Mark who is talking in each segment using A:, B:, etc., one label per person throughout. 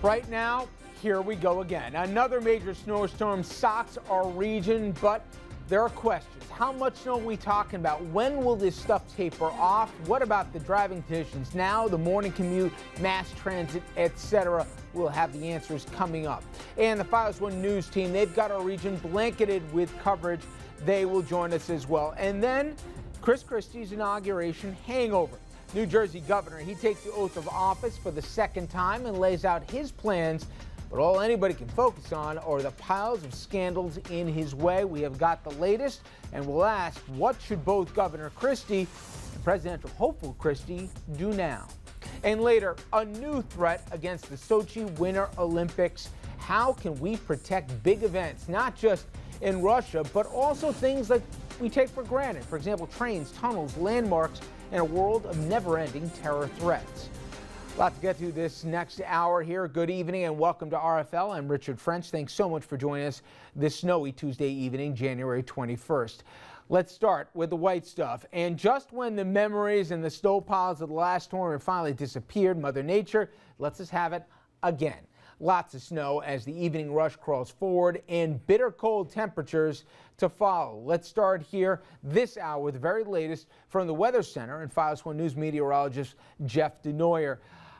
A: Right now, here we go again. Another major snowstorm socks our region, but there are questions. How much snow are we talking about? When will this stuff taper off? What about the driving conditions now, the morning commute, mass transit, etc.? We'll have the answers coming up. And the Files One News team, they've got our region blanketed with coverage. They will join us as well. And then Chris Christie's inauguration hangover. New Jersey governor, he takes the oath of office for the second time and lays out his plans. But all anybody can focus on are the piles of scandals in his way. We have got the latest, and we'll ask, what should both Governor Christie and presidential hopeful Christie do now? And later, a new threat against the Sochi Winter Olympics. How can we protect big events, not just in Russia, but also things that we take for granted? For example, trains, tunnels, landmarks, in a world of never-ending terror threats. A lot to get to this next hour here. Good evening and welcome to RFL. I'm Richard French. Thanks so much for joining us this snowy Tuesday evening, January 21st. Let's start with the white stuff. And just when the memories and the snow piles of the last storm have finally disappeared, Mother Nature lets us have it again. Lots of snow as the evening rush crawls forward and bitter cold temperatures to follow. Let's start here this hour with the very latest from the Weather Center and Files One News meteorologist Jeff Desnoyers.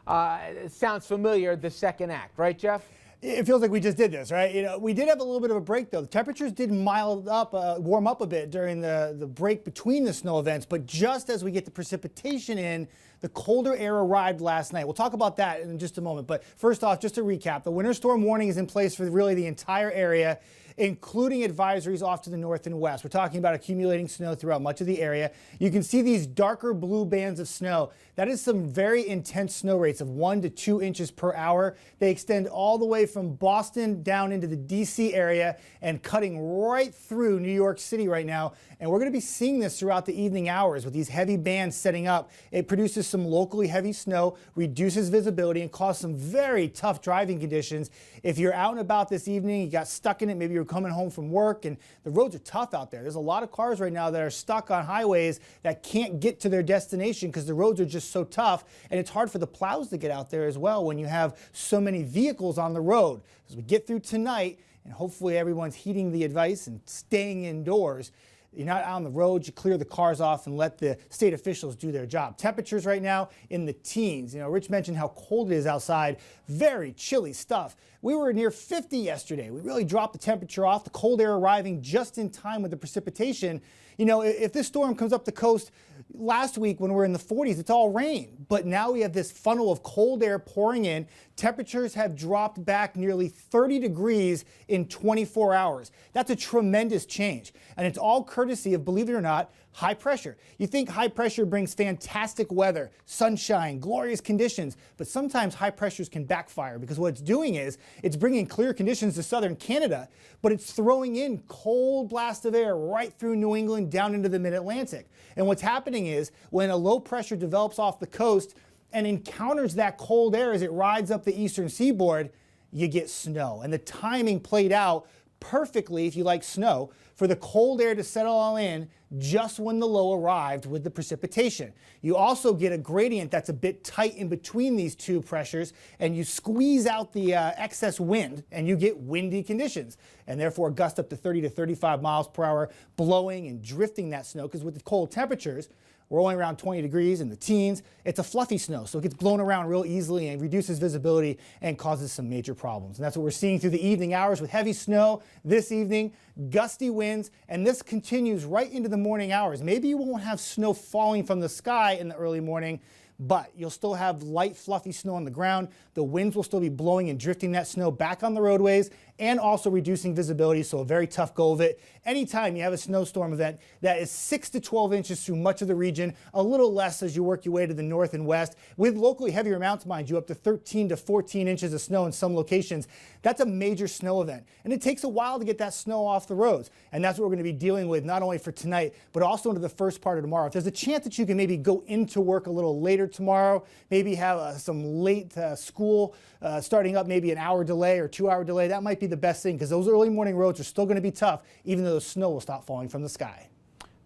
A: It sounds familiar, the second act, right, Jeff?
B: It feels like we just did this, right? You know, we did have a little bit of a break, though. The temperatures did warm up a bit during the break between the snow events, but just as we get the precipitation in, the colder air arrived last night. We'll talk about that in just a moment, but first off, just to recap, the winter storm warning is in place for really the entire area, including advisories off to the north and west. We're talking about accumulating snow throughout much of the area. You can see these darker blue bands of snow. That is some very intense snow rates of 1 to 2 inches per hour. They extend all the way from Boston down into the DC area and cutting right through New York City right now. And we're going to be seeing this throughout the evening hours with these heavy bands setting up. It produces some locally heavy snow, reduces visibility, and causes some very tough driving conditions. If you're out and about this evening, you got stuck in it, maybe you're coming home from work, and the roads are tough out there. There's a lot of cars right now that are stuck on highways that can't get to their destination because the roads are just so tough, and it's hard for the plows to get out there as well when you have so many vehicles on the road. As we get through tonight, and hopefully everyone's heeding the advice and staying indoors, you're not out on the road, you clear the cars off and let the state officials do their job. Temperatures right now in the teens. You know, Rich mentioned how cold it is outside. Very chilly stuff. We were near 50 yesterday. We really dropped the temperature off, the cold air arriving just in time with the precipitation. You know, if this storm comes up the coast last week when we were in the 40s, it's all rain. But now we have this funnel of cold air pouring in. Temperatures have dropped back nearly 30 degrees in 24 hours. That's a tremendous change. And it's all courtesy of, believe it or not, high pressure. You think high pressure brings fantastic weather, sunshine, glorious conditions, but sometimes high pressures can backfire because what it's doing is it's bringing clear conditions to southern Canada, but it's throwing in cold blast of air right through New England down into the mid-Atlantic. And what's happening is when a low pressure develops off the coast and encounters that cold air as it rides up the eastern seaboard, you get snow. And the timing played out perfectly, if you like snow, for the cold air to settle all in just when the low arrived with the precipitation. You also get a gradient that's a bit tight in between these two pressures, and you squeeze out the excess wind, and you get windy conditions, and therefore gust up to 30 to 35 miles per hour, blowing and drifting that snow, because with the cold temperatures, we're only around 20 degrees in the teens. It's a fluffy snow, so it gets blown around real easily and reduces visibility and causes some major problems. And that's what we're seeing through the evening hours with heavy snow this evening, gusty winds, and this continues right into the morning hours. Maybe you won't have snow falling from the sky in the early morning, but you'll still have light, fluffy snow on the ground. The winds will still be blowing and drifting that snow back on the roadways and also reducing visibility, so a very tough go of it. Anytime you have a snowstorm event that is 6 to 12 inches through much of the region, a little less as you work your way to the north and west, with locally heavier amounts, mind you, up to 13 to 14 inches of snow in some locations, that's a major snow event. And it takes a while to get that snow off the roads. And that's what we're going to be dealing with not only for tonight, but also into the first part of tomorrow. If there's a chance that you can maybe go into work a little later tomorrow, maybe have some late school starting up, maybe an hour delay or 2 hour delay, that might be the best thing because those early morning roads are still going to be tough, even though the snow will stop falling from the sky.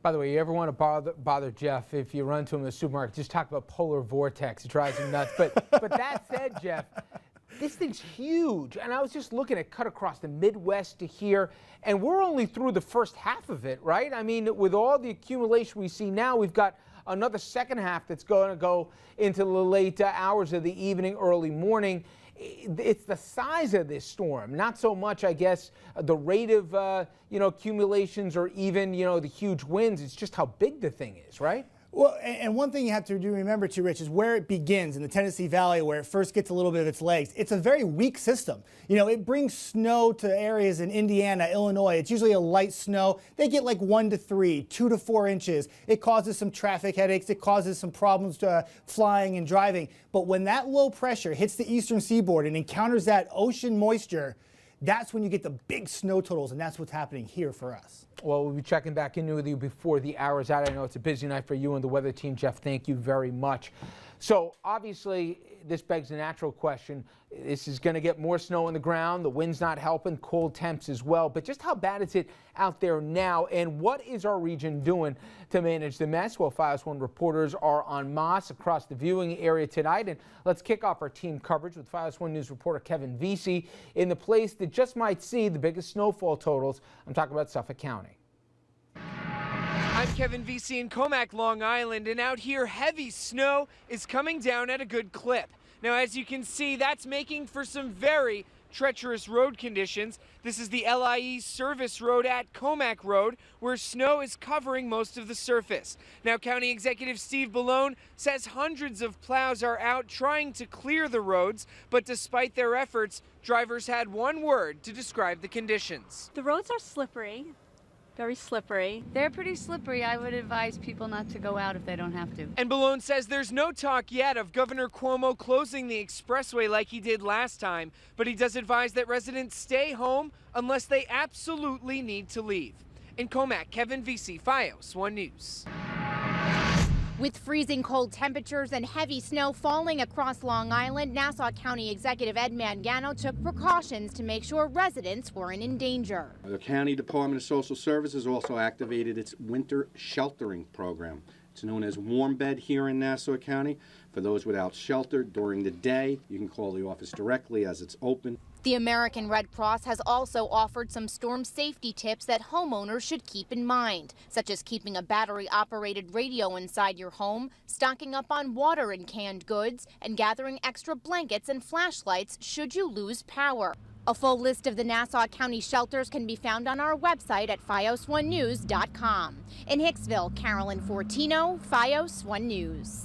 A: By the way, you ever want to bother Jeff if you run to him in the supermarket, just talk about polar vortex. It drives him nuts. But that said, Jeff, This thing's huge, and I was just looking at cut across the Midwest to here, and we're only through the first half of it, right? I mean, with all the accumulation we see now, we've got another second half that's going to go into the late hours of the evening, early morning. It's the size of this storm, not so much, I guess, the rate of, accumulations or even, the huge winds. It's just how big the thing is, right?
B: Well, and one thing you have to remember too, Rich, is where it begins in the Tennessee Valley, where it first gets a little bit of its legs. It's a very weak system. It brings snow to areas in Indiana, Illinois. It's usually a light snow. They get like 1 to 3, 2 to 4 inches. It causes some traffic headaches. It causes some problems flying and driving. But when that low pressure hits the eastern seaboard and encounters that ocean moisture, that's when you get the big snow totals, and that's what's happening here for us.
A: Well, we'll be checking back in with you before the hour's out. I know it's a busy night for you and the weather team. Jeff, thank you very much. So obviously, this begs the natural question. This is going to get more snow on the ground. The wind's not helping, cold temps as well. But just how bad is it out there now? And what is our region doing to manage the mess? Well, FiOS 1 reporters are en masse across the viewing area tonight. And let's kick off our team coverage with FiOS 1 News reporter Kevin Vesey in the place that just might see the biggest snowfall totals. I'm talking about Suffolk County.
C: I'm Kevin Vesey in Comac, Long Island, and out here heavy snow is coming down at a good clip. Now, as you can see, that's making for some very treacherous road conditions. This is the LIE service road at Comac Road, where snow is covering most of the surface. Now, County Executive Steve Bellone says hundreds of plows are out trying to clear the roads, but despite their efforts, drivers had one word to describe the conditions.
D: The roads are slippery. Very slippery.
E: They're pretty slippery. I would advise people not to go out if they don't have to.
C: And Bellone says there's no talk yet of Governor Cuomo closing the expressway like he did last time, but he does advise that residents stay home unless they absolutely need to leave. In Comac, Kevin Vesey, FiOS 1 News.
F: With freezing cold temperatures and heavy snow falling across Long Island, Nassau County Executive Ed Mangano took precautions to make sure residents weren't in danger.
G: The County Department of Social Services also activated its winter sheltering program. It's known as Warm Bed here in Nassau County. For those without shelter during the day, you can call the office directly as it's open.
F: The American Red Cross has also offered some storm safety tips that homeowners should keep in mind, such as keeping a battery-operated radio inside your home, stocking up on water and canned goods, and gathering extra blankets and flashlights should you lose power. A full list of the Nassau County shelters can be found on our website at FiOS1News.com. In Hicksville, Carolyn Fortino, FiOS 1 News.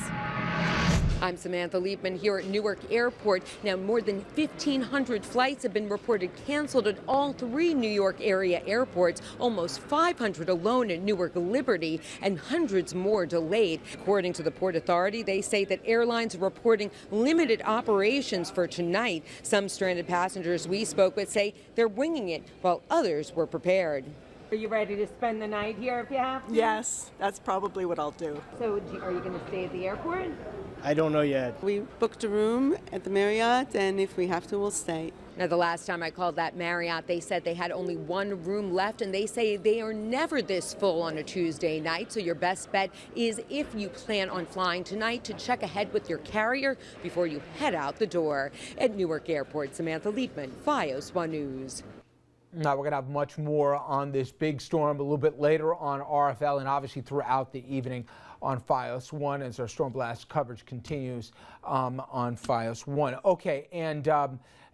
H: I'm Samantha Liebman here at Newark Airport. Now, more than 1,500 flights have been reported canceled at all 3 New York area airports, almost 500 alone at Newark Liberty, and hundreds more delayed. According to the Port Authority, they say that airlines are reporting limited operations for tonight. Some stranded passengers we spoke with say they're winging it, while others were prepared.
I: Are you ready to spend the night here if you have to?
J: Yes, that's probably what I'll do.
I: So are you going to stay at the airport?
B: I don't know yet.
J: We booked a room at the Marriott, and if we have to, we'll stay.
H: Now, the last time I called that Marriott, they said they had only 1 room left, and they say they are never this full on a Tuesday night. So your best bet is, if you plan on flying tonight, to check ahead with your carrier before you head out the door. At Newark Airport, Samantha Liebman, FiOS 1 News.
A: Now, we're going to have much more on this big storm a little bit later on RFL and obviously throughout the evening on FiOS 1 as our storm blast coverage continues on FiOS 1. Okay, and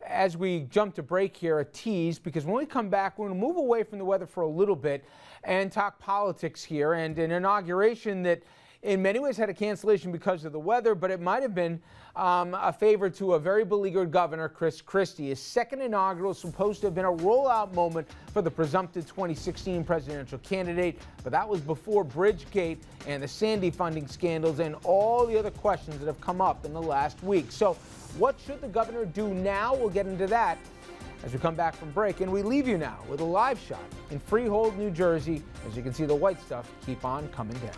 A: as we jump to break here, a tease, because when we come back, we're going to move away from the weather for a little bit and talk politics here, and an inauguration that in many ways had a cancellation because of the weather, but it might have been a favor to a very beleaguered governor, Chris Christie. His second inaugural is supposed to have been a rollout moment for the presumptive 2016 presidential candidate, but that was before Bridgegate and the Sandy funding scandals and all the other questions that have come up in the last week. So what should the governor do now? We'll get into that as we come back from break, and we leave you now with a live shot in Freehold, New Jersey. As you can see, the white stuff keep on coming down.